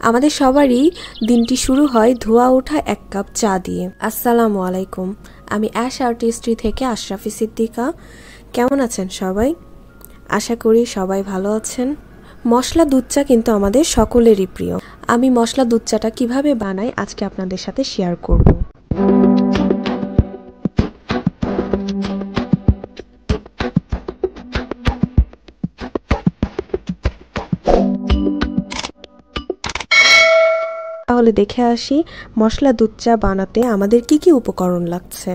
আমাদের সবারই দিনটি শুরু হয় ধোয়া ওঠা এক কাপ চা দিয়ে। আসসালামু আলাইকুম, আমি অ্যাশ আর্টিস্ট্রি থেকে আশরাফি সিদ্দিকা। কেমন আছেন সবাই? আশা করি সবাই ভালো আছেন। মশলা দুধ চা কিন্তু আমাদের সকলেরই প্রিয়। আমি মশলা দুধ চাটা কীভাবে বানাই আজকে আপনাদের সাথে শেয়ার করব। তাহলে দেখে আসি মশলা দুধ চা বানাতে আমাদের কি কি উপকরণ লাগছে।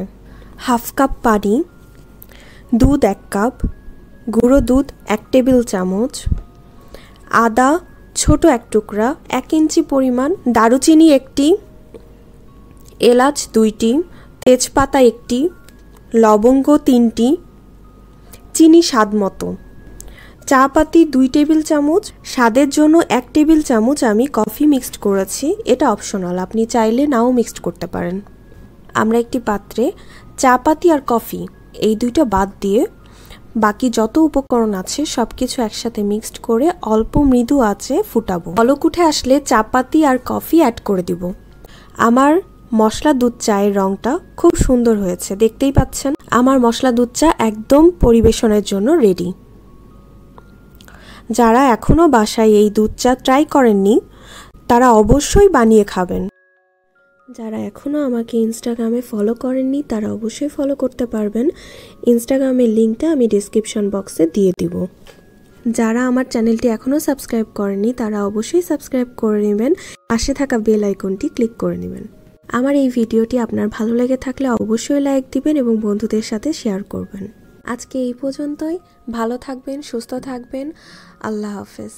হাফ কাপ পানি, দুধ 1 কাপ, গুঁড়ো দুধ 1 টেবিল চামচ, আদা ছোট 1 টুকরা 1 ইঞ্চি পরিমাণ, দারুচিনি 1টি, এলাচ 2টি, তেজপাতা 1টি, লবঙ্গ 3টি, চিনি স্বাদ মতো, চা পাতি 2 টেবিল চামচ, স্বাদের জন্য 1 টেবিল চামচ আমি কফি মিক্সড করেছি। এটা অপশনাল, আপনি চাইলে নাও মিক্সড করতে পারেন। আমরা একটি পাত্রে চা পাতি আর কফি এই দুইটা বাদ দিয়ে বাকি যত উপকরণ আছে সব কিছু একসাথে মিক্সড করে অল্প মৃদু আঁচে ফুটাবো। বলক উঠে আসলে চা পাতি আর কফি অ্যাড করে দিব। আমার মশলা দুধ চায়ের রংটা খুব সুন্দর হয়েছে, দেখতেই পাচ্ছেন। আমার মশলা দুধ চা একদম পরিবেশনের জন্য রেডি। যারা এখনও বাসায় এই দুধ চা ট্রাই করেননি তারা অবশ্যই বানিয়ে খাবেন। যারা এখনও আমাকে ইনস্টাগ্রামে ফলো করেননি তারা অবশ্যই ফলো করতে পারবেন। ইনস্টাগ্রামের লিঙ্কটা আমি ডেসক্রিপশন বক্সে দিয়ে দিব। যারা আমার চ্যানেলটি এখনও সাবস্ক্রাইব করেননি তারা অবশ্যই সাবস্ক্রাইব করে নেবেন, পাশে থাকা বেল আইকনটি ক্লিক করে নেবেন। আমার এই ভিডিওটি আপনার ভালো লেগে থাকলে অবশ্যই লাইক দিবেন এবং বন্ধুদের সাথে শেয়ার করবেন। আজকে এই পর্যন্তই। ভালো থাকবেন, সুস্থ থাকবেন। আল্লাহ হাফেজ।